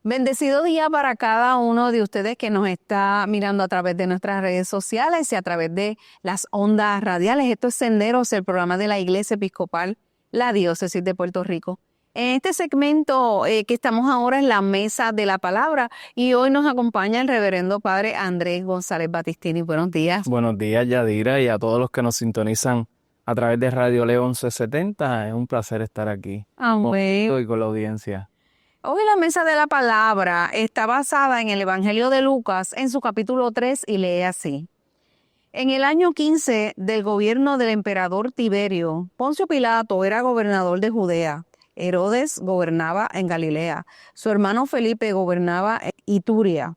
Bendecido día para cada uno de ustedes que nos está mirando a través de nuestras redes sociales y a través de las ondas radiales. Esto es Senderos, el programa de la Iglesia Episcopal, la Diócesis de Puerto Rico. En este segmento que estamos ahora en la Mesa de la Palabra y hoy nos acompaña el reverendo padre Andrés González Batistini. Buenos días. Buenos días, Yadira, y a todos los que nos sintonizan a través de Radio Leo 1170. Es un placer estar aquí Amén. y con la audiencia. Hoy la Mesa de la Palabra está basada en el Evangelio de Lucas en su capítulo 3 y lee así. En el año 15 del gobierno del emperador Tiberio, Poncio Pilato era gobernador de Judea, Herodes gobernaba en Galilea, su hermano Felipe gobernaba en Ituria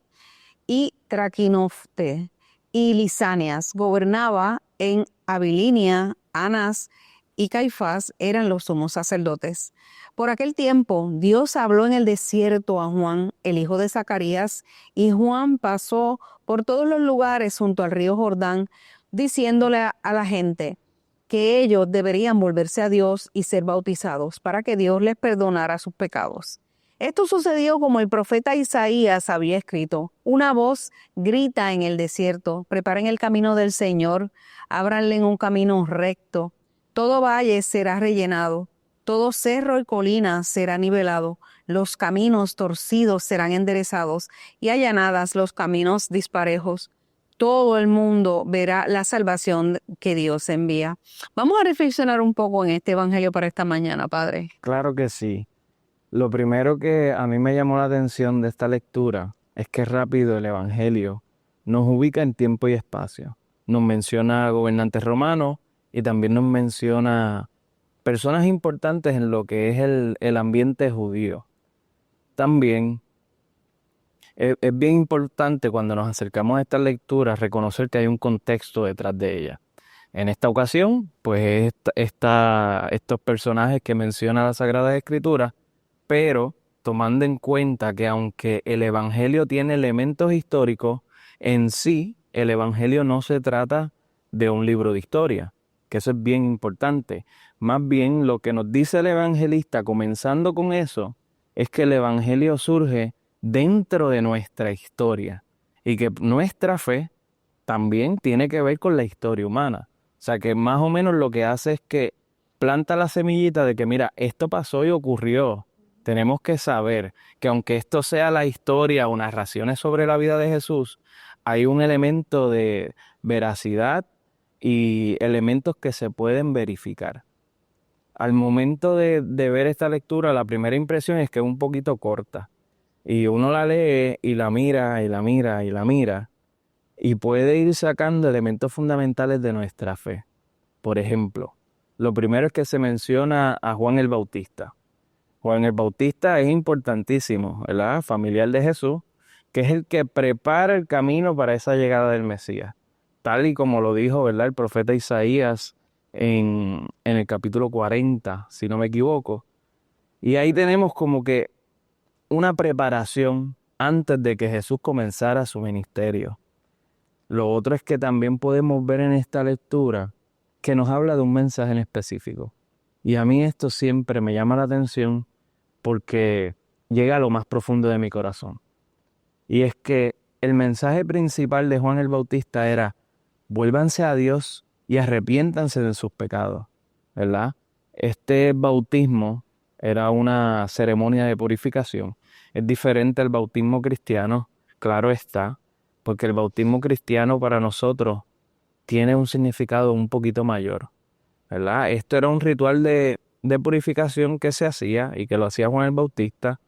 y Traquinofte, y Lisanias gobernaba en Abilinia, Anás y Caifás eran los sumos sacerdotes. Por aquel tiempo, Dios habló en el desierto a Juan, el hijo de Zacarías, y Juan pasó por todos los lugares junto al río Jordán, diciéndole a la gente que ellos deberían volverse a Dios y ser bautizados para que Dios les perdonara sus pecados. Esto sucedió como el profeta Isaías había escrito. Una voz grita en el desierto, preparen el camino del Señor, ábranle un camino recto. Todo valle será rellenado, todo cerro y colina será nivelado, los caminos torcidos serán enderezados y allanadas los caminos disparejos. Todo el mundo verá la salvación que Dios envía. Vamos a reflexionar un poco en este evangelio para esta mañana, Padre. Claro que sí. Lo primero que a mí me llamó la atención de esta lectura es que rápido el Evangelio nos ubica en tiempo y espacio. Nos menciona gobernantes romanos y también nos menciona personas importantes en lo que es el ambiente judío. También es bien importante cuando nos acercamos a estas lecturas reconocer que hay un contexto detrás de ellas. En esta ocasión, pues estos personajes que menciona la Sagrada Escritura, pero tomando en cuenta que aunque el Evangelio tiene elementos históricos, en sí el Evangelio no se trata de un libro de historia, que eso es bien importante. Más bien lo que nos dice el evangelista, comenzando con eso, es que el Evangelio surge dentro de nuestra historia y que nuestra fe también tiene que ver con la historia humana. O sea que más o menos lo que hace es que planta la semillita de que mira, esto pasó y ocurrió. Tenemos que saber que aunque esto sea la historia o narraciones sobre la vida de Jesús, hay un elemento de veracidad y elementos que se pueden verificar. Al momento de ver esta lectura, la primera impresión es que es un poquito corta. Y uno la lee y la mira y la mira y la mira y puede ir sacando elementos fundamentales de nuestra fe. Por ejemplo, lo primero es que se menciona a Juan el Bautista. Juan el Bautista es importantísimo, ¿verdad? Familiar de Jesús, que es el que prepara el camino para esa llegada del Mesías. Tal y como lo dijo, ¿verdad? El profeta Isaías en el capítulo 40, si no me equivoco. Y ahí tenemos como que una preparación antes de que Jesús comenzara su ministerio. Lo otro es que también podemos ver en esta lectura que nos habla de un mensaje en específico. Y a mí esto siempre me llama la atención porque llega a lo más profundo de mi corazón. Y es que el mensaje principal de Juan el Bautista era: vuélvanse a Dios y arrepiéntanse de sus pecados, ¿verdad? Este bautismo era una ceremonia de purificación. Es diferente al bautismo cristiano, claro está, porque el bautismo cristiano para nosotros tiene un significado un poquito mayor, ¿verdad? Esto era un ritual de purificación que se hacía y que lo hacía Juan el Bautista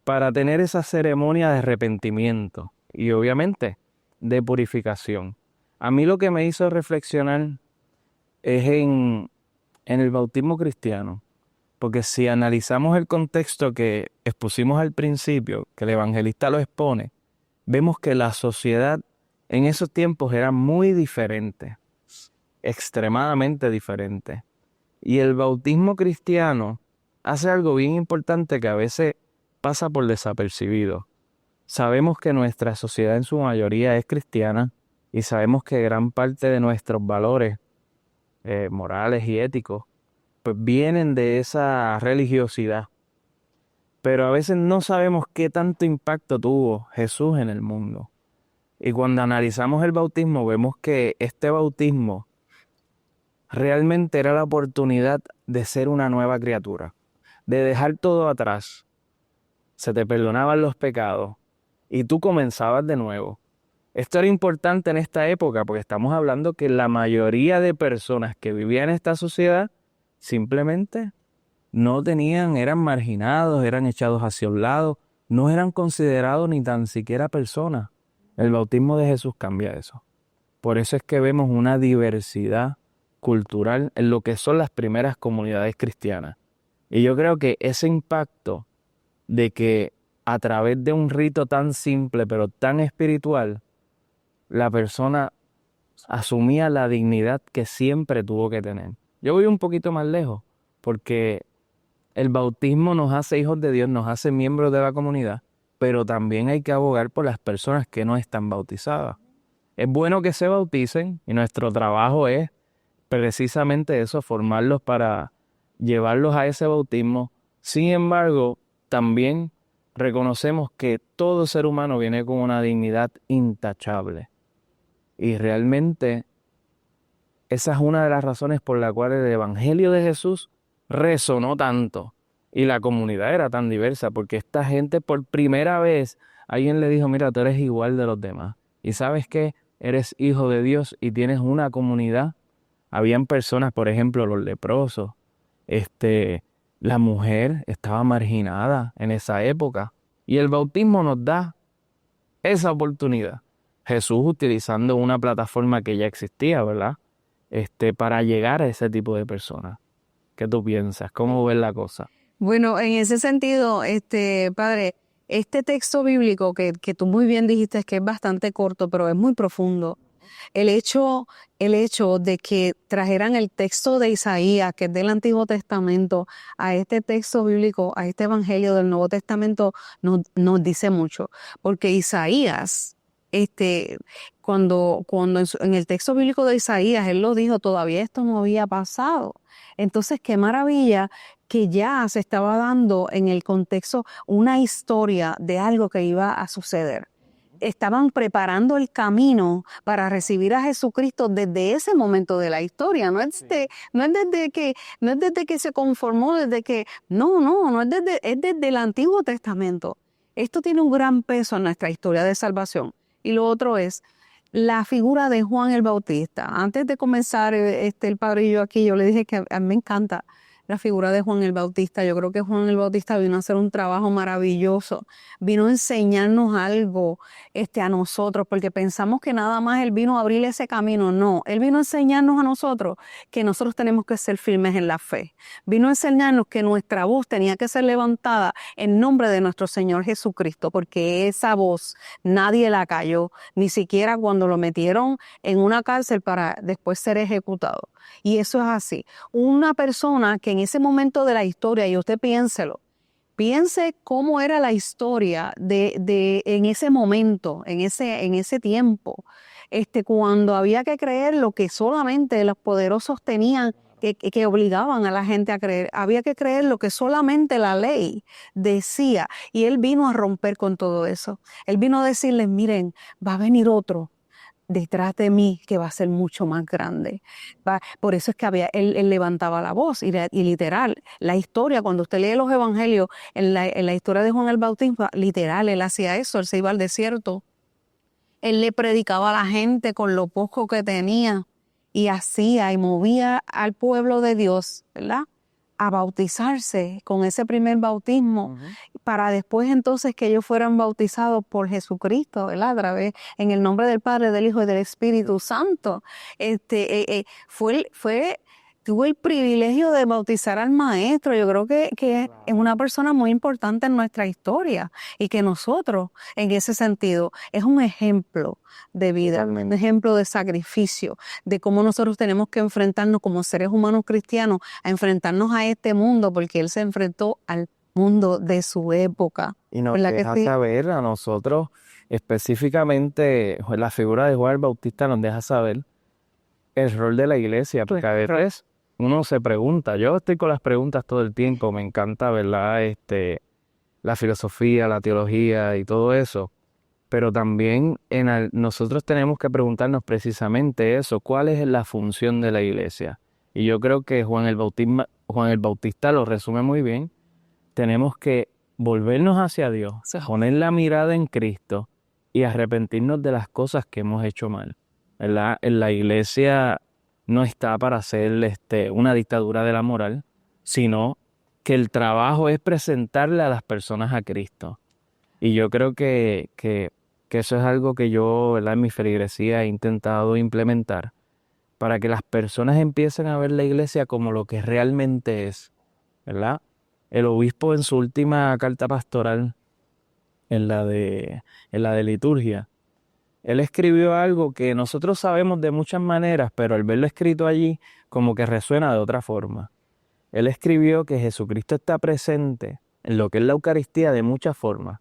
para tener esa ceremonia de arrepentimiento y obviamente de purificación. A mí lo que me hizo reflexionar es en el bautismo cristiano, porque si analizamos el contexto que expusimos al principio, que el evangelista lo expone, vemos que la sociedad en esos tiempos era muy diferente, extremadamente diferente. Y el bautismo cristiano hace algo bien importante que a veces pasa por desapercibido. Sabemos que nuestra sociedad en su mayoría es cristiana y sabemos que gran parte de nuestros valores morales y éticos pues vienen de esa religiosidad. pero a veces no sabemos qué tanto impacto tuvo Jesús en el mundo. Y cuando analizamos el bautismo, vemos que este bautismo realmente era la oportunidad de ser una nueva criatura, de dejar todo atrás. Se te perdonaban los pecados y tú comenzabas de nuevo. Esto era importante en esta época porque estamos hablando que la mayoría de personas que vivían en esta sociedad simplemente no tenían, eran marginados, eran echados hacia un lado, no eran considerados ni tan siquiera personas. El bautismo de Jesús cambia eso. Por eso es que vemos una diversidad cultural en lo que son las primeras comunidades cristianas. Y yo creo que ese impacto de que a través de un rito tan simple pero tan espiritual, la persona asumía la dignidad que siempre tuvo que tener. Yo voy un poquito más lejos, porque el bautismo nos hace hijos de Dios, nos hace miembros de la comunidad, pero también hay que abogar por las personas que no están bautizadas. Es bueno que se bauticen y nuestro trabajo es precisamente eso, formarlos para llevarlos a ese bautismo. Sin embargo, también reconocemos que todo ser humano viene con una dignidad intachable. Y realmente esa es una de las razones por la cual el Evangelio de Jesús resonó tanto y la comunidad era tan diversa, porque esta gente por primera vez alguien le dijo, mira, tú eres igual de los demás. Y ¿sabes qué? Eres hijo de Dios y tienes una comunidad. Habían personas, por ejemplo, los leprosos, la mujer estaba marginada en esa época. Y el bautismo nos da esa oportunidad. Jesús utilizando una plataforma que ya existía, ¿verdad? Para llegar a ese tipo de personas. ¿Qué tú piensas? ¿Cómo ves la cosa? Bueno, en ese sentido, padre, este texto bíblico que tú muy bien dijiste que es bastante corto, pero es muy profundo. El hecho de que trajeran el texto de Isaías, que es del Antiguo Testamento, a este texto bíblico, a este Evangelio del Nuevo Testamento, nos dice mucho. Porque Isaías, cuando en el texto bíblico de Isaías, él lo dijo, todavía esto no había pasado. Entonces, qué maravilla que ya se estaba dando en el contexto una historia de algo que iba a suceder. Estaban preparando el camino para recibir a Jesucristo desde ese momento de la historia. No es desde que se conformó, es desde el Antiguo Testamento. Esto tiene un gran peso en nuestra historia de salvación. Y lo otro es la figura de Juan el Bautista. Antes de comenzar el padre y yo aquí, yo le dije que a mí me encanta la figura de Juan el Bautista. Yo creo que Juan el Bautista vino a hacer un trabajo maravilloso, vino a enseñarnos algo a nosotros, porque pensamos que nada más él vino a abrir ese camino. No, él vino a enseñarnos a nosotros que nosotros tenemos que ser firmes en la fe. Vino a enseñarnos que nuestra voz tenía que ser levantada en nombre de nuestro Señor Jesucristo, porque esa voz nadie la cayó, ni siquiera cuando lo metieron en una cárcel para después ser ejecutado. Y eso es así. Una persona que en ese momento de la historia, y usted piense cómo era la historia en ese momento, en ese tiempo, cuando había que creer lo que solamente los poderosos tenían, que obligaban a la gente a creer. Había que creer lo que solamente la ley decía. Y él vino a romper con todo eso. Él vino a decirles, miren, va a venir otro detrás de mí que va a ser mucho más grande. Por eso es que él levantaba la voz y literal, la historia, cuando usted lee los evangelios, en la historia de Juan el Bautista, literal, él hacía eso, él se iba al desierto, él le predicaba a la gente con lo poco que tenía y hacía y movía al pueblo de Dios, ¿verdad?, a bautizarse con ese primer bautismo, para después entonces que ellos fueran bautizados por Jesucristo, ¿verdad?, a través, en el nombre del Padre, del Hijo y del Espíritu Santo. Tuvo el privilegio de bautizar al Maestro. Yo creo que es una persona muy importante en nuestra historia y que nosotros, en ese sentido, es un ejemplo de vida, un ejemplo de sacrificio, de cómo nosotros tenemos que enfrentarnos como seres humanos cristianos, a enfrentarnos a este mundo, porque Él se enfrentó al mundo de su época. Y nos deja saber a nosotros, específicamente la figura de Juan el Bautista nos deja saber el rol de la iglesia, porque a veces uno se pregunta, yo estoy con las preguntas todo el tiempo, me encanta, ¿verdad?, la filosofía, la teología y todo eso, pero también nosotros tenemos que preguntarnos precisamente eso, ¿cuál es la función de la iglesia? Y yo creo que Juan el Bautista lo resume muy bien. Tenemos que volvernos hacia Dios, Sí. poner la mirada en Cristo y arrepentirnos de las cosas que hemos hecho mal, ¿verdad? En la iglesia no está para ser una dictadura de la moral, sino que el trabajo es presentarle a las personas a Cristo. Y yo creo que eso es algo que yo, ¿verdad? En mi feligresía he intentado implementar para que las personas empiecen a ver la iglesia como lo que realmente es, ¿verdad? El obispo en su última carta pastoral, en la de liturgia, él escribió algo que nosotros sabemos de muchas maneras, pero al verlo escrito allí, como que resuena de otra forma. Él escribió que Jesucristo está presente en lo que es la Eucaristía de muchas formas,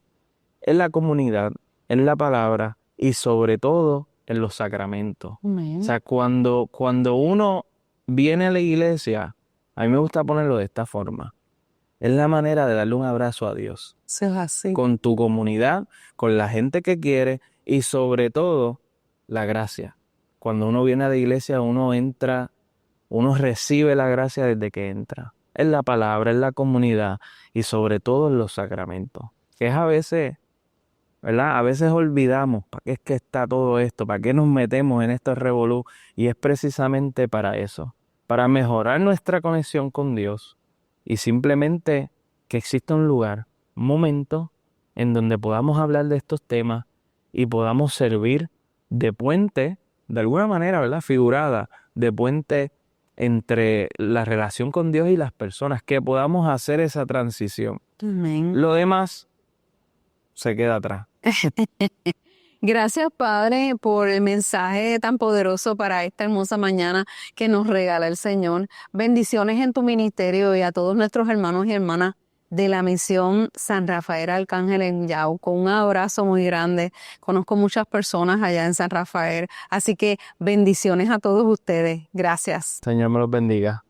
en la comunidad, en la palabra y sobre todo en los sacramentos. Amén. O sea, cuando uno viene a la iglesia, a mí me gusta ponerlo de esta forma. Es la manera de darle un abrazo a Dios. Eso es así. Con tu comunidad, con la gente que quiere y sobre todo la gracia. Cuando uno viene a la iglesia, uno entra, uno recibe la gracia desde que entra. En la palabra, en la comunidad y sobre todo en los sacramentos. Que es a veces, ¿verdad? A veces olvidamos para qué es que está todo esto, para qué nos metemos en estos revolú. Y es precisamente para eso, para mejorar nuestra conexión con Dios y simplemente que exista un lugar, un momento en donde podamos hablar de estos temas y podamos servir de puente, de alguna manera, ¿verdad? Figurada, de puente entre la relación con Dios y las personas, que podamos hacer esa transición. Amén. Lo demás se queda atrás. Gracias, Padre, por el mensaje tan poderoso para esta hermosa mañana que nos regala el Señor. Bendiciones en tu ministerio y a todos nuestros hermanos y hermanas de la misión San Rafael Arcángel en Yauco. Un abrazo muy grande. Conozco muchas personas allá en San Rafael, así que bendiciones a todos ustedes. Gracias. Señor me los bendiga.